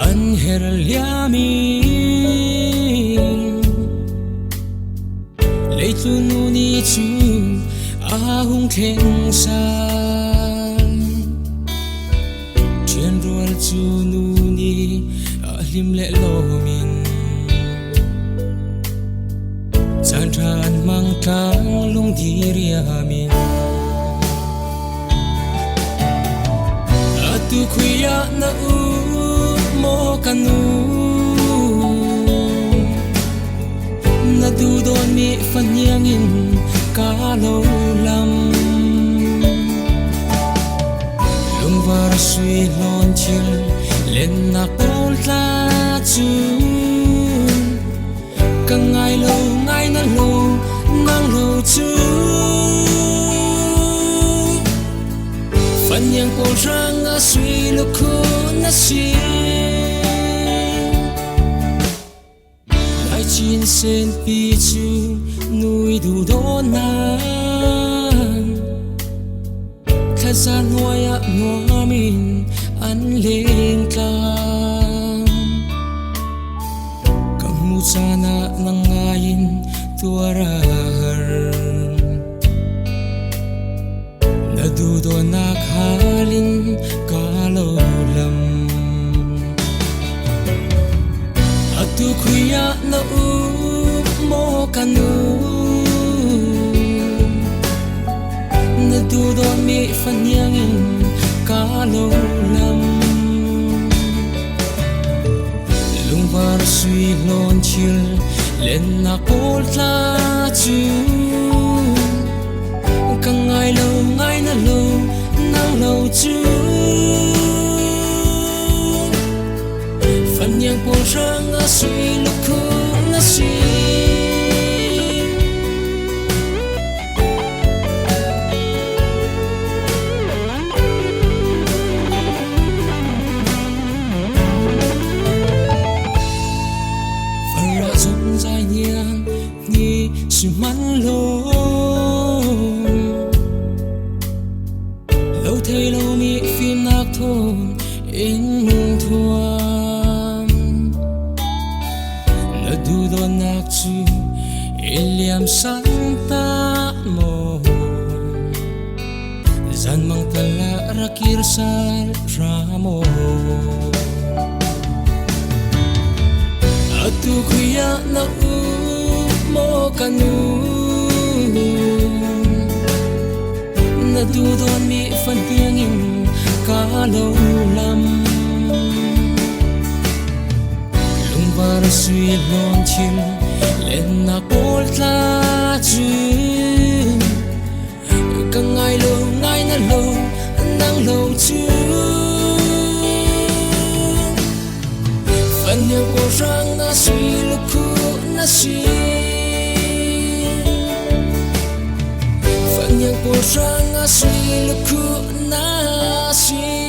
Anher liamin lấy tu nu ni chu ahung theng san chen rual chu nu ni ahlim le lo min chan than mang tang lung di ria min atu khuya na u mo kanu na du don mi fan nhang in ka lo lam lung var sui lon chil len na kol tla chu ka ngai na lo nang lo chu fan nhang kol rang a sui lo ko na si chin sen pi chu nui du don nan kha san noya noa min an leng tlang kamu sana nangayin tuara har na du don nak halin kalo lam atu khuya na u mo kanu na du don mi fan nhang in ka lo lam lung var sui lon chil len na kol tla chu ka ngai na lo nang lo chu fan nhang kol rang a sui lo ko na si fara zong zai niang ni su man lo lâu thấy lâu mi phim nạc thôn in thua du don nak chu iliam santa mo zan mang tala rakir sal ramo atu khuya na u mo kanu na du don mi fan nhang in ka lo lam var sui lon chil len na kol tla chu ka ngai na lo nang lo chu fan nhang ko rang na sui lu ku na si fan nhang ko rang na sui lu ku na si